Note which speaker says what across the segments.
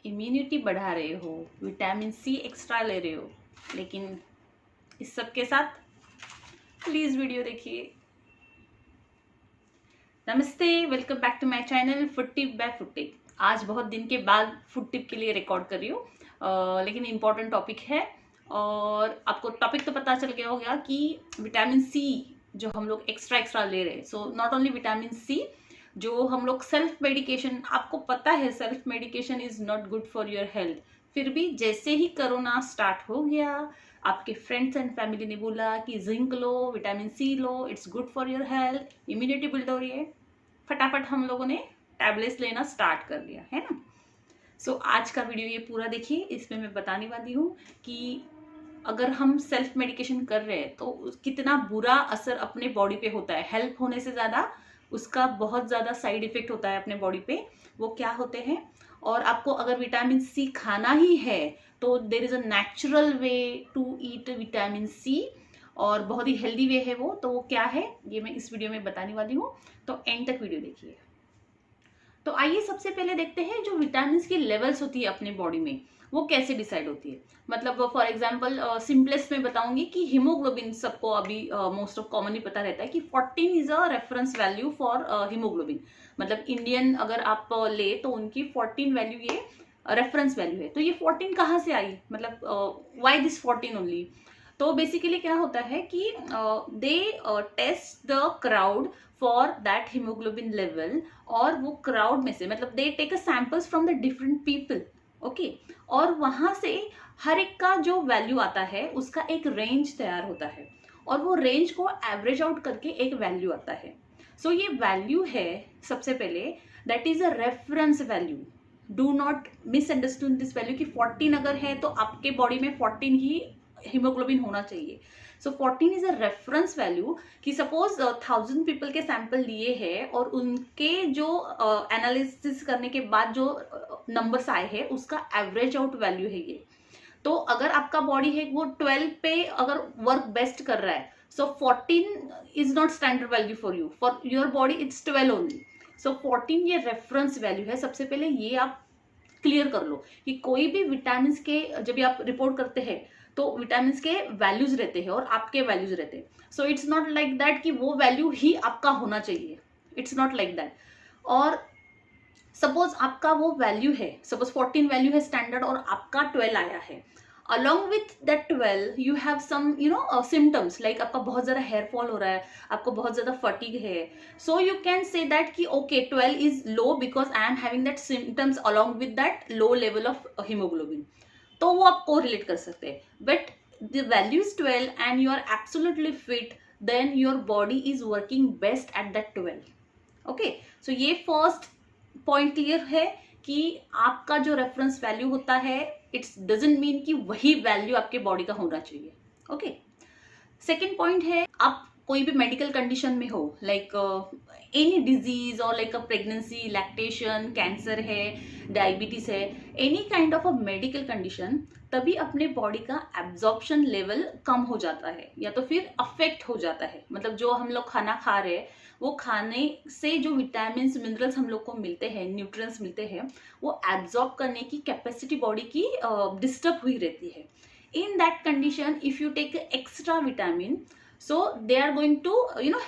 Speaker 1: Immunity बढ़ा रहे हो, विटामिन सी एक्स्ट्रा ले रहे हो, लेकिन इस सब के साथ प्लीज वीडियो देखिए। नमस्ते, welcome back to my channel food tip by food tip. आज बहुत दिन के बाद फूड टिप के लिए रिकॉर्ड कर रही हूँ, लेकिन इम्पोर्टेंट टॉपिक है। और आपको टॉपिक तो पता चल गया होगा कि विटामिन सी जो हम लोग एक्स्ट्रा ले रहे हैं। So not only vitamin C, जो हम लोग सेल्फ मेडिकेशन, आपको पता है self medication is not good for your health. फिर भी जैसे ही कोरोना स्टार्ट हो गया, आपके फ्रेंड्स एंड फैमिली ने बोला कि जिंक लो, विटामिन सी लो, it's good for your health, immunity build हो रही है, फटाफट हम लोगों ने टैबलेट्स लेना स्टार्ट कर दिया है ना। सो आज का वीडियो ये पूरा देखिए। इसमें मैं बताने वाली हूँ कि अगर हम सेल्फ मेडिकेशन कर रहे हैं तो कितना बुरा असर अपने बॉडी पे होता है। हेल्प होने से ज़्यादा उसका बहुत ज़्यादा साइड इफेक्ट होता है अपने बॉडी पे। वो क्या होते हैं? और आपको अगर विटामिन सी खाना ही है तो there is a natural way to eat vitamin C, और बहुत ही हेल्दी वे है वो। तो वो क्या है ये मैं इस वीडियो में बताने वाली हूँ, तो एंड तक वीडियो देखिए। तो आइए सबसे पहले देखते हैं जो विटामिन की लेवल्स होती है अपने बॉडी में वो कैसे डिसाइड होती है। मतलब फॉर एग्जांपल सिंपलेस्ट में बताऊंगी कि हीमोग्लोबिन सबको अभी मोस्ट ऑफ कॉमनली पता रहता है कि 14 is a reference value for haemoglobin. मतलब इंडियन अगर आप ले तो उनकी 14 वैल्यू ये रेफरेंस वैल्यू है। तो ये 14 कहाँ से आई, मतलब व्हाई दिस 14 ओनली? तो बेसिकली क्या होता है कि they test the crowd for that haemoglobin level, और वो क्राउड में से मतलब they take a samples from the different people, okay. और वहां से हर एक का जो वैल्यू आता है उसका एक रेंज तैयार होता है, और वो रेंज को एवरेज आउट करके एक वैल्यू आता है। सो ये वैल्यू है सबसे पहले, that is a reference value. Do not misunderstand this value कि 14 अगर है तो आपके बॉडी में 14 ही हीमोग्लोबिन होना चाहिए। सो 14 इज अ रेफरेंस वैल्यू कि सपोज 1000 पीपल के सैंपल लिए हैं और उनके जो एनालिसिस करने के बाद जो नंबर्स आए हैं उसका एवरेज आउट वैल्यू है ये। तो अगर आपका बॉडी है वो 12 पे अगर वर्क बेस्ट कर रहा है, so 14 is not standard value for you, for your body it's 12 only. So 14 ये रेफरेंस वैल्यू है। सबसे पहले ये आप क्लियर कर लो कि कोई भी विटामिन के जब भी आप रिपोर्ट करते हैं तो विटामिन के वैल्यूज रहते हैं और आपके वैल्यूज रहते हैं। So it's not like that कि वो वैल्यू ही आपका होना चाहिए, इट्स नॉट लाइक दैट। और सपोज आपका वो वैल्यू है, सपोज 14 वैल्यू है स्टैंडर्ड और आपका 12 आया है, along with that 12 you have some symptoms like आपका बहुत ज़्यादा हेयर फॉल हो रहा है, आपको बहुत ज़्यादा फटीग है, so you can say that कि okay 12 is low because I am having that symptoms along with that low level of hemoglobin। तो वो आप कोरिलेट कर सकते हैं। But the value is 12 and you are absolutely fit, then your body is working best at that 12। Okay, सो ये first point clear है कि आपका जो रेफरेंस वैल्यू होता है इट्स डजंट मीन कि वही वैल्यू आपके बॉडी का होना चाहिए, ओके। सेकेंड पॉइंट है, आप कोई भी मेडिकल कंडीशन में हो, लाइक एनी डिजीज और like a pregnancy, lactation, cancer है, डायबिटीज है, any kind of a medical condition, तभी अपने बॉडी का एब्जॉर्प्शन लेवल कम हो जाता है या तो फिर अफेक्ट हो जाता है। मतलब जो हम लोग खाना खा रहे हैं वो खाने से जो विटामिन मिनरल्स हम लोग को मिलते हैं, न्यूट्रिएंट्स मिलते हैं, वो एब्जॉर्ब करने की कैपेसिटी बॉडी की डिस्टर्ब हुई रहती है। In that condition if you take extra vitamin, so they are going to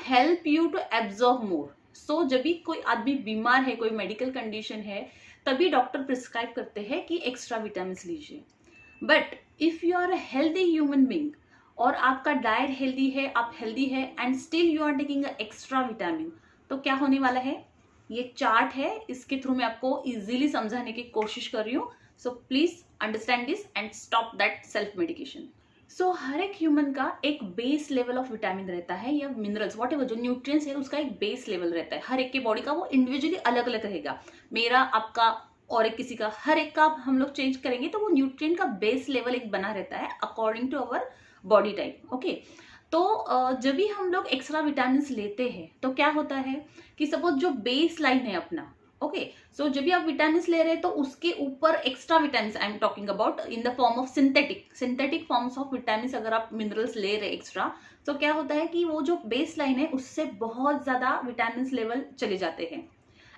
Speaker 1: help you to absorb more। so जब भी कोई आदमी बीमार है, कोई मेडिकल कंडीशन है, तभी डॉक्टर प्रिस्क्राइब करते हैं कि एक्स्ट्रा विटामिन लीजिए। But if you are a healthy human being और आपका डाइट हेल्दी है, आप हेल्दी है and still you are taking extra vitamin, तो क्या होने वाला है? ये चार्ट है, इसके थ्रू मैं आपको इजीली समझाने की कोशिश कर रही हूँ। So please understand this and stop that self medication. So हर एक ह्यूमन का एक बेस लेवल ऑफ विटामिन रहता है या मिनरल्स, वॉट एवर जो न्यूट्रिएंट्स है उसका एक बेस लेवल रहता है। हर एक के बॉडी का वो इंडिविजुअली अलग अलग रहेगा, मेरा, आपका और एक किसी का, हर एक का हम लोग चेंज करेंगे तो वो न्यूट्रिएंट का बेस लेवल एक बना रहता है according to our body type, okay. तो जब भी हम लोग एक्स्ट्रा विटामिन लेते हैं तो क्या होता है कि सपोज जो बेस लाइन है अपना, ओके, सो जब भी आप विटामिन ले रहे हैं तो उसके ऊपर extra vitamin, I am talking about in the form of synthetic forms of vitamin, अगर आप मिनरल्स ले रहे हैं एक्स्ट्रा, तो क्या होता है कि वो जो बेस लाइन है उससे बहुत ज्यादा विटामिन लेवल चले जाते हैं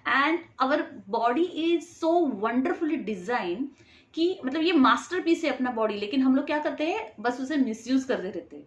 Speaker 1: and our body is so wonderfully design कि मतलब ये मास्टरपीस है अपना बॉडी, लेकिन हम लोग क्या करते हैं, बस उसे मिसयूज करते रहते हैं।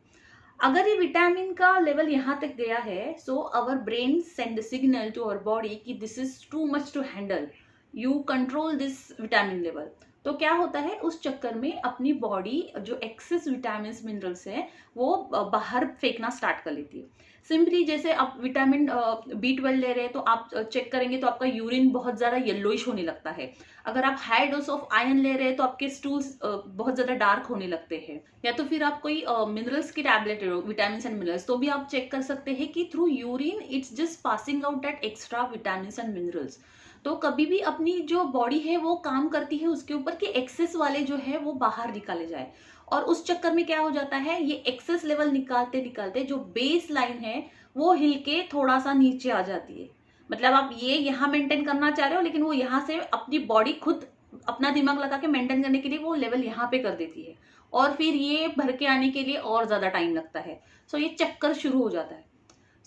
Speaker 1: अगर ये विटामिन का लेवल यहाँ तक गया है, so our brain send signal to our body कि this is too much to handle, you control this vitamin level. तो क्या होता है, उस चक्कर में अपनी बॉडी जो एक्सेस विटामिन मिनरल्स है वो बाहर फेंकना स्टार्ट कर लेती है। सिंपली जैसे आप विटामिन B12 ले रहे हैं तो आप चेक करेंगे तो आपका यूरिन बहुत ज्यादा येलोइश होने लगता है। अगर आप हाई डोज ऑफ आयरन ले रहे हैं तो आपके स्टूल्स बहुत ज्यादा डार्क होने लगते हैं। या तो फिर आप कोई मिनरल्स की टैबलेट ले लो, विटामिन एंड मिनरल्स, तो भी आप चेक कर सकते हैं कि through urine it's just passing out that extra vitamin and minerals. तो कभी भी अपनी जो बॉडी है वो काम करती है उसके ऊपर कि एक्सेस वाले जो है वो बाहर निकाले जाए, और उस चक्कर में क्या हो जाता है, ये एक्सेस लेवल निकालते निकालते जो बेस लाइन है वो हिल के थोड़ा सा नीचे आ जाती है। मतलब आप ये यहाँ मेंटेन करना चाह रहे हो, लेकिन वो यहाँ से अपनी बॉडी खुद अपना दिमाग लगा के मेंटेन करने के लिए वो लेवल यहाँ पे कर देती है, और फिर ये भर के आने के लिए और ज्यादा टाइम लगता है। सो ये चक्कर शुरू हो जाता है।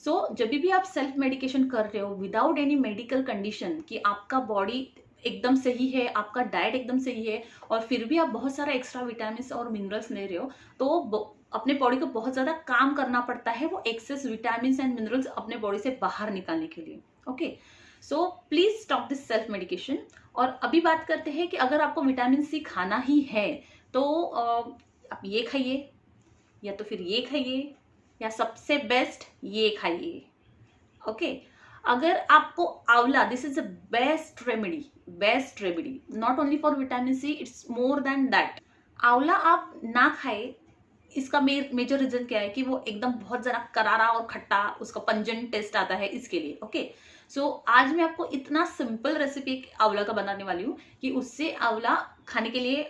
Speaker 1: सो जब भी आप सेल्फ मेडिकेशन कर रहे हो विदाउट एनी मेडिकल कंडीशन कि आपका बॉडी एकदम सही है, आपका डाइट एकदम सही है, और फिर भी आप बहुत सारा एक्स्ट्रा विटामिन और मिनरल्स ले रहे हो, तो अपने बॉडी को बहुत ज्यादा काम करना पड़ता है वो एक्सेस विटामिन एंड मिनरल्स अपने बॉडी से बाहर निकालने के लिए। Okay, so please stop this self medication. और अभी बात करते हैं कि अगर आपको विटामिन सी खाना ही है तो आप ये खाइए, या तो फिर ये खाइए, या सबसे बेस्ट ये खाइए। ओके, अगर आपको amla, this is the best remedy not only for vitamin C, it's more than that. Amla आप ना खाए, इसका मेजर रीजन क्या है कि वो एकदम बहुत ज्यादा करारा और खट्टा, उसका पंजेंट टेस्ट आता है, इसके लिए। ओके, सो आज मैं आपको इतना सिंपल रेसिपी आंवला का बनाने वाली हूँ कि उससे आंवला खाने के लिए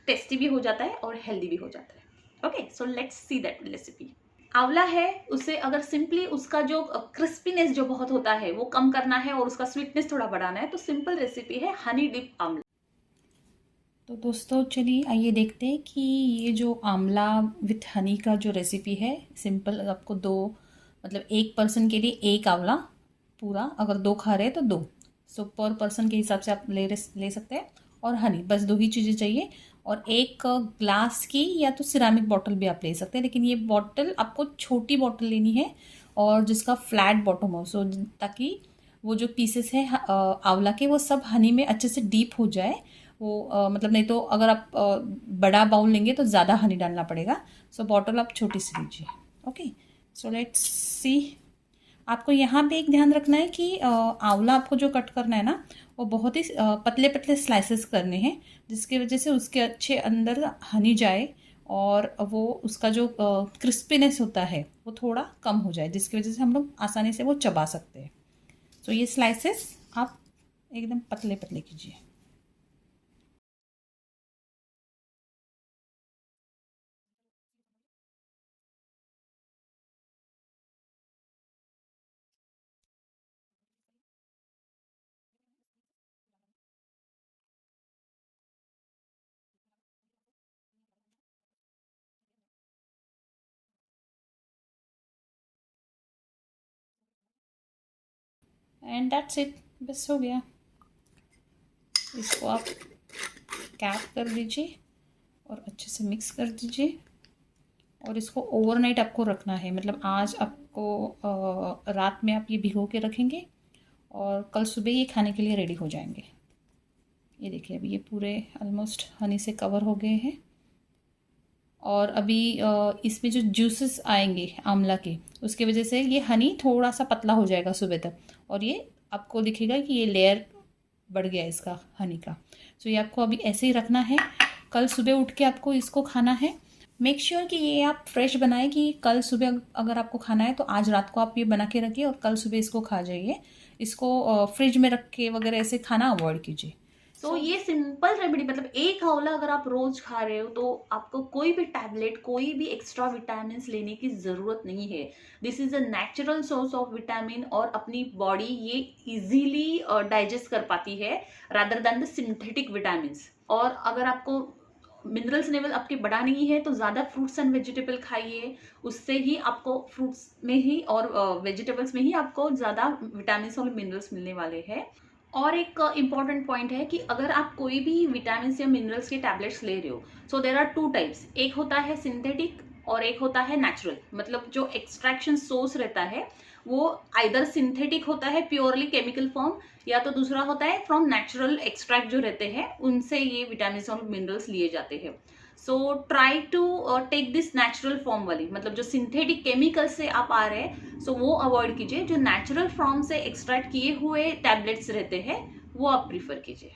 Speaker 1: टेस्टी भी हो जाता है और हेल्दी भी हो जाता है। Okay, so let's see that recipe. आंवला है, उसे अगर सिंपली उसका जो क्रिस्पीनेस जो बहुत होता है वो कम करना है और उसका स्वीटनेस थोड़ा बढ़ाना है, तो सिंपल रेसिपी है हनी डिप आंवला।
Speaker 2: तो दोस्तों चलिए आइए देखते हैं कि ये जो आंवला विथ हनी का जो रेसिपी है, सिंपल आपको दो, मतलब एक पर्सन के लिए एक आंवला पूरा, अगर दो खा रहे हैं तो दो, सो पर पर्सन के हिसाब से आप ले सकते हैं। और हनी, बस दो ही चीज़ें चाहिए। और एक ग्लास की या तो सिरामिक बॉटल भी आप ले सकते हैं, लेकिन ये बॉटल आपको छोटी बॉटल लेनी है और जिसका फ्लैट बॉटम हो, सो ताकि वो जो पीसेस हैं आंवला के वो सब हनी में अच्छे से डीप हो जाए। वो मतलब नहीं तो अगर आप बड़ा बाउल लेंगे तो ज़्यादा हनी डालना पड़ेगा। सो बॉटल आप छोटी सी लीजिए। Okay, so let's see. आपको यहाँ पे एक ध्यान रखना है कि आंवला आपको जो कट करना है ना, वो बहुत ही पतले पतले स्लाइसेस करने हैं, जिसकी वजह से उसके अच्छे अंदर हनी जाए और वो उसका जो क्रिस्पीनेस होता है वो थोड़ा कम हो जाए, जिसकी वजह से हम लोग आसानी से वो चबा सकते हैं। सो ये स्लाइसेस आप एकदम पतले पतले कीजिए। एंड दैट्स इट, बस हो गया। इसको आप कैप कर दीजिए और अच्छे से मिक्स कर दीजिए। और इसको ओवरनाइट आपको रखना है, मतलब आज आपको रात में आप ये भिगो के रखेंगे और कल सुबह ये खाने के लिए रेडी हो जाएंगे। ये देखिए अभी ये पूरे ऑलमोस्ट हनी से कवर हो गए हैं। और अभी इसमें जो जूसेस आएंगे आंवला के, उसकी वजह से ये हनी थोड़ा सा पतला हो जाएगा सुबह तक, और ये आपको दिखेगा कि ये लेयर बढ़ गया इसका हनी का। सो ये आपको अभी ऐसे ही रखना है, कल सुबह उठ के आपको इसको खाना है। मेक श्योर कि ये आप फ्रेश बनाएं कि कल सुबह अगर आपको खाना है तो आज रात को आप ये बना के रखिए और कल सुबह इसको खा जाइए। इसको फ्रिज में रख के वगैरह ऐसे खाना अवॉइड कीजिए।
Speaker 1: तो ये सिंपल रेमेडी, मतलब एक आंवला अगर आप रोज खा रहे हो तो आपको कोई भी टैबलेट, कोई भी एक्स्ट्रा विटामिन लेने की जरूरत नहीं है। This is a natural source of vitamin, और अपनी बॉडी ये इजीली डाइजेस्ट कर पाती है rather than the synthetic vitamin. और अगर आपको मिनरल्स लेवल आपके बढ़ानी ही है तो ज़्यादा फ्रूट्स एंड वेजिटेबल खाइए, उससे ही आपको फ्रूट्स में ही और वेजिटेबल्स में ही आपको ज़्यादा विटामिन और मिनरल्स मिलने वाले हैं। और एक इम्पॉर्टेंट पॉइंट है कि अगर आप कोई भी विटामिन या मिनरल्स के टैबलेट्स ले रहे हो, सो देर आर टू टाइप्स, एक होता है सिंथेटिक और एक होता है नेचुरल। मतलब जो एक्सट्रैक्शन सोर्स रहता है वो आइदर सिंथेटिक होता है प्योरली केमिकल फॉर्म, या तो दूसरा होता है फ्रॉम नेचुरल एक्सट्रैक्ट जो रहते हैं उनसे ये विटामिन और मिनरल्स लिए जाते हैं। So try to take this natural form वाली, मतलब जो सिंथेटिक केमिकल से आप आ रहे हैं सो वो अवॉइड कीजिए, जो नेचुरल फॉर्म से एक्सट्रैक्ट किए हुए टैबलेट्स रहते हैं वो आप प्रीफर कीजिए।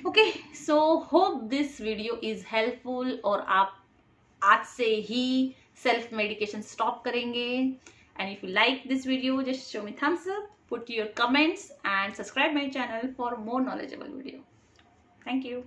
Speaker 1: Okay, so hope this video is helpful और आप आज से ही सेल्फ मेडिकेशन स्टॉप करेंगे। And if you like this video just show me thumbs up, put your comments and subscribe my channel for more knowledgeable video. Thank you.